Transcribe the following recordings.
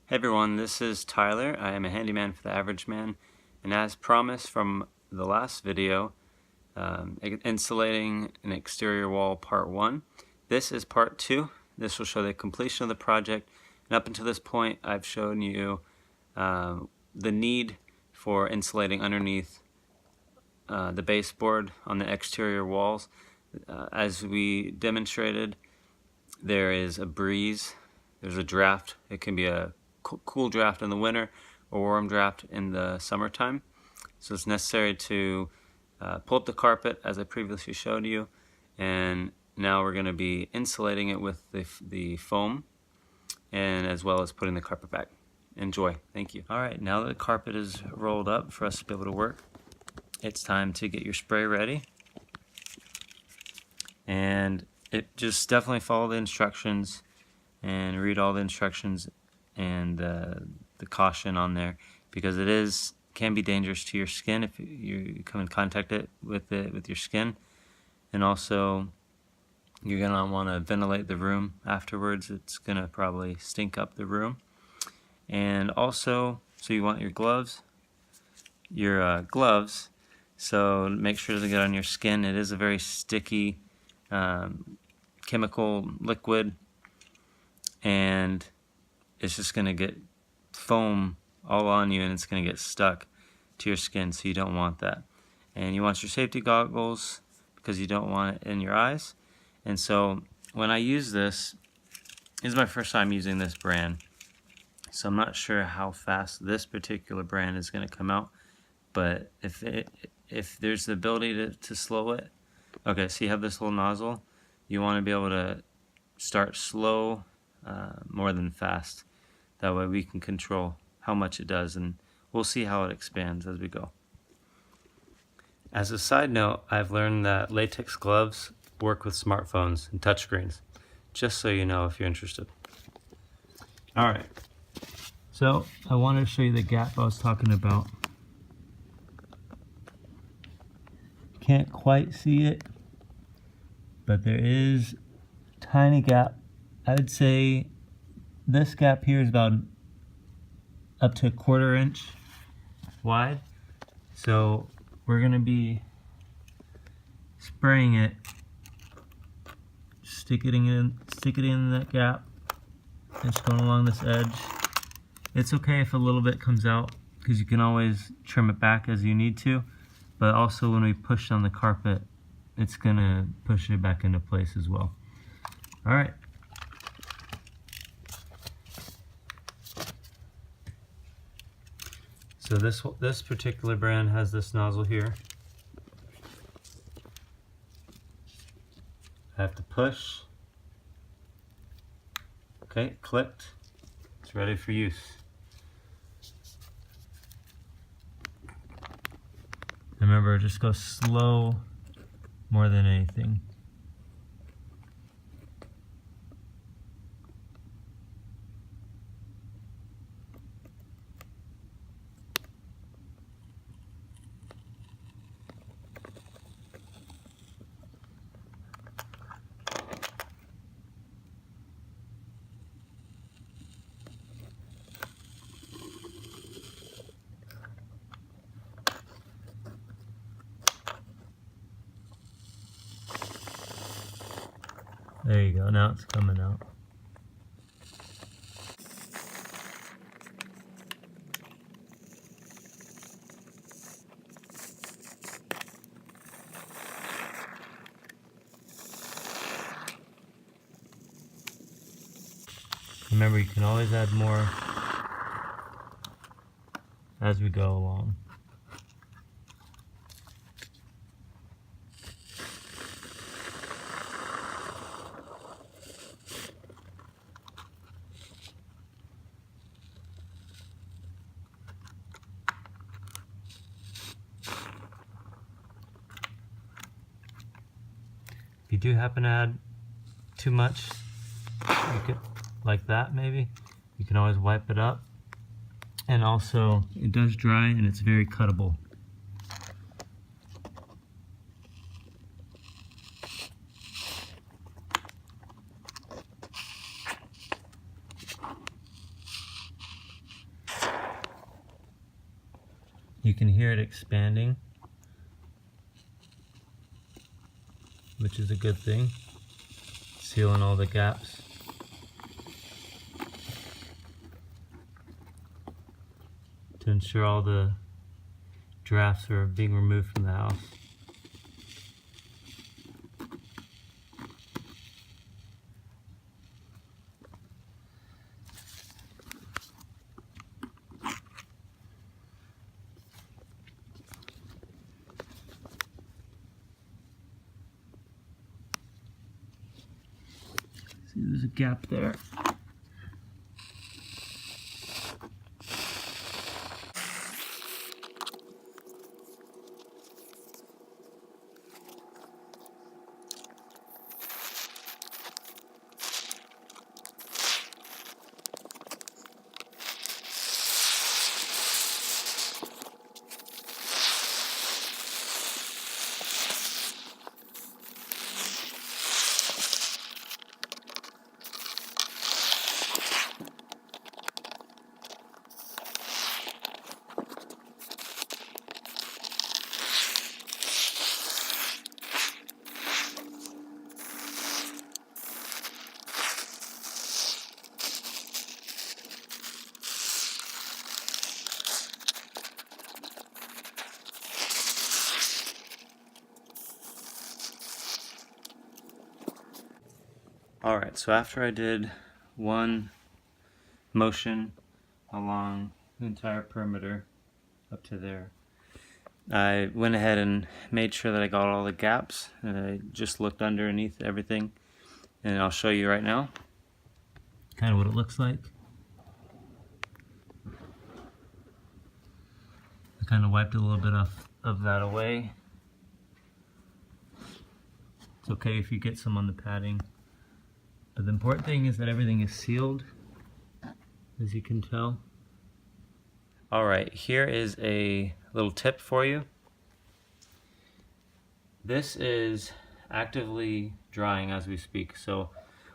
Hey everyone, this is Tyler. I am a handyman for the average man, and as promised from the last video, insulating an exterior wall part 1, this is part 2. This will show the completion of the project, and up until this point I've shown you the need for insulating underneath the baseboard on the exterior walls. As we demonstrated, there is a breeze, there's a draft. It can be a cool draft in the winter or warm draft in the summertime. So it's necessary to pull up the carpet as I previously showed you, and now we're going to be insulating it with the foam, and as well as putting the carpet back. Enjoy. Thank you. Alright, now that the carpet is rolled up for us to be able to work, it's time to get your spray ready. And just definitely follow the instructions and read all the instructions and the caution on there, because it can be dangerous to your skin if you come in contact with your skin. And also, you're gonna want to ventilate the room afterwards. It's gonna probably stink up the room. And also, so you want your gloves, so make sure to get on your skin. It is a very sticky chemical liquid, and it's just going to get foam all on you, and it's going to get stuck to your skin, so you don't want that. And you want your safety goggles because you don't want it in your eyes. And so when I use this is my first time using this brand, so I'm not sure how fast this particular brand is going to come out, but if there's the ability to slow it. Okay, so you have this little nozzle. You want to be able to start slow more than fast. That way we can control how much it does, and we'll see how it expands as we go. As a side note, I've learned that latex gloves work with smartphones and touchscreens, just so you know if you're interested. Alright, so I wanted to show you the gap I was talking about. Can't quite see it, but there is a tiny gap. I would say this gap here is about up to 1/4 inch wide. So we're going to be spraying it, stick it in that gap. It's going along this edge. It's okay if a little bit comes out, because you can always trim it back as you need to. But also when we push on the carpet, it's going to push it back into place as well. Alright. So this particular brand has this nozzle here. I have to push. Okay, clicked. It's ready for use. Remember, just go slow more than anything. There you go, now it's coming out. Remember, you can always add more as we go along. If you do happen to add too much, you could, like that maybe, you can always wipe it up. And also, it does dry and it's very cuttable. You can hear it expanding, which is a good thing, sealing all the gaps. To ensure all the drafts are being removed from the house. See, there's a gap there. Alright, so after I did one motion along the entire perimeter up to there, I went ahead and made sure that I got all the gaps, and I just looked underneath everything, and I'll show you right now kind of what it looks like. I kind of wiped a little bit of that away. It's okay if you get some on the padding. But the important thing is that everything is sealed, as you can tell. Alright, here is a little tip for you. This is actively drying as we speak, so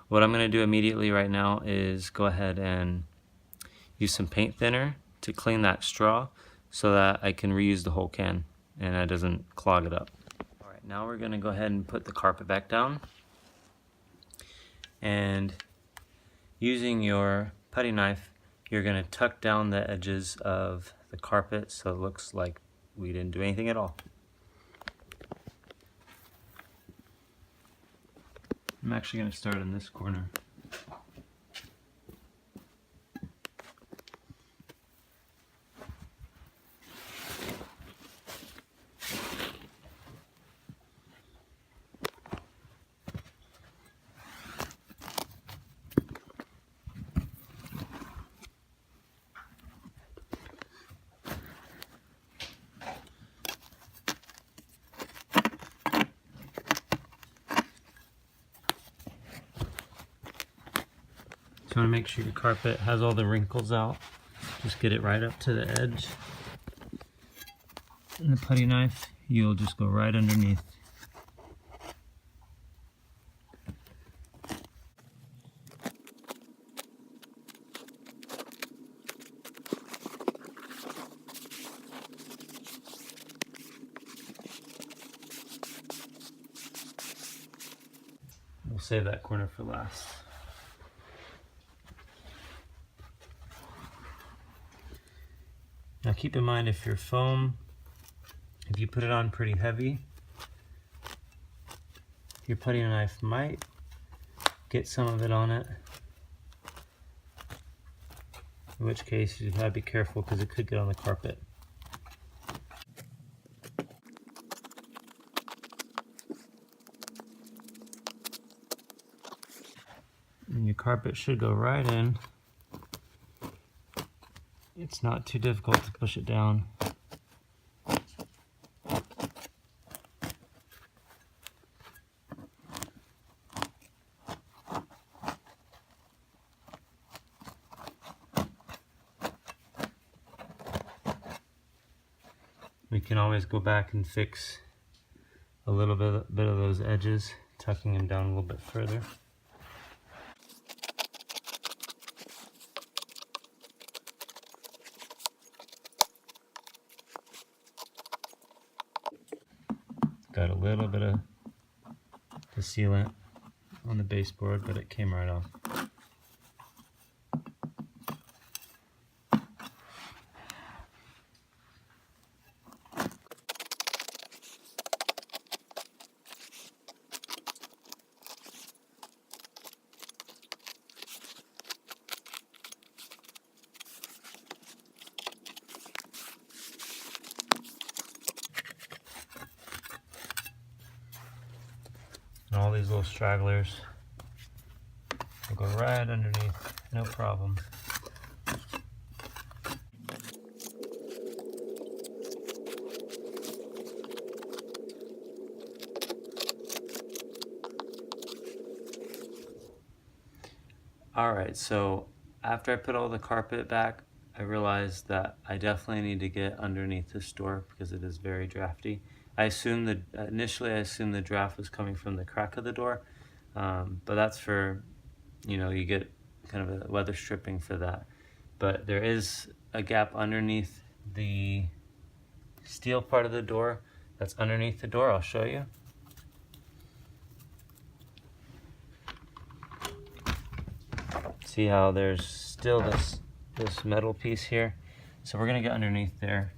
what I'm going to do immediately right now is go ahead and use some paint thinner to clean that straw so that I can reuse the whole can and it doesn't clog it up. Alright, now we're going to go ahead and put the carpet back down. And using your putty knife, you're going to tuck down the edges of the carpet so it looks like we didn't do anything at all. I'm actually going to start in this corner. So you want to make sure your carpet has all the wrinkles out. Just get it right up to the edge. And the putty knife, you'll just go right underneath. We'll save that corner for last. Now keep in mind, if your foam, if you put it on pretty heavy, your putty knife might get some of it on it. In which case you gotta be careful because it could get on the carpet. And your carpet should go right in. It's not too difficult to push it down. We can always go back and fix a little bit of those edges, tucking them down a little bit further. Got a little bit of the sealant on the baseboard, but it came right off. And all these little stragglers will go right underneath, no problem. Alright, so after I put all the carpet back, I realized that I definitely need to get underneath this door because it is very drafty. Initially I assumed the draft was coming from the crack of the door, but that's for, you get kind of a weather stripping for that. But there is a gap underneath the steel part of the door that's underneath the door. I'll show you. See how there's still this metal piece here? So we're gonna get underneath there.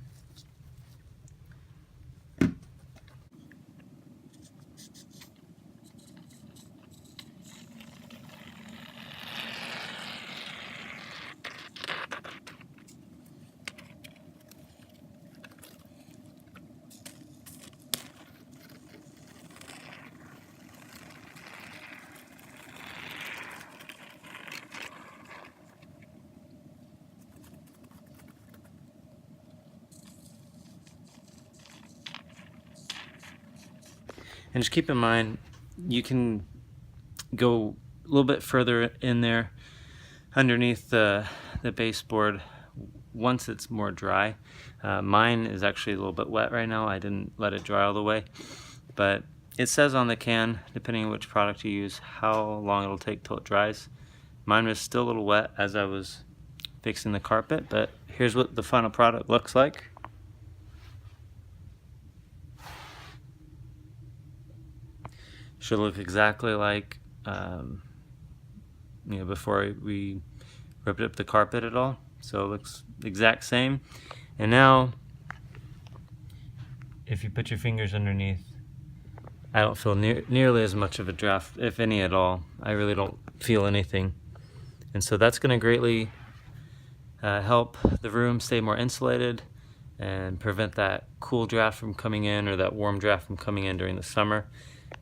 And just keep in mind, you can go a little bit further in there underneath the baseboard once it's more dry. Mine is actually a little bit wet right now. I didn't let it dry all the way, but it says on the can, depending on which product you use, how long it'll take till it dries. Mine was still a little wet as I was fixing the carpet, but here's what the final product looks like. Should look exactly like before we ripped up the carpet at all. So it looks exact same. And now, if you put your fingers underneath, I don't feel nearly as much of a draft, if any at all. I really don't feel anything. And so that's going to greatly help the room stay more insulated and prevent that cool draft from coming in or that warm draft from coming in during the summer.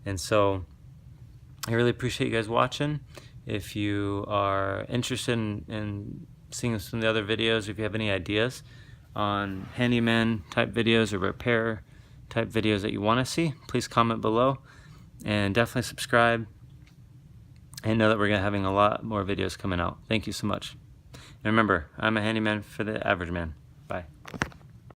And so I really appreciate you guys watching. If you are interested in seeing some of the other videos, if you have any ideas on handyman type videos or repair type videos that you want to see, please comment below and definitely subscribe, and know that we're going to be having a lot more videos coming out. Thank you so much. And remember, I'm a handyman for the average man. Bye.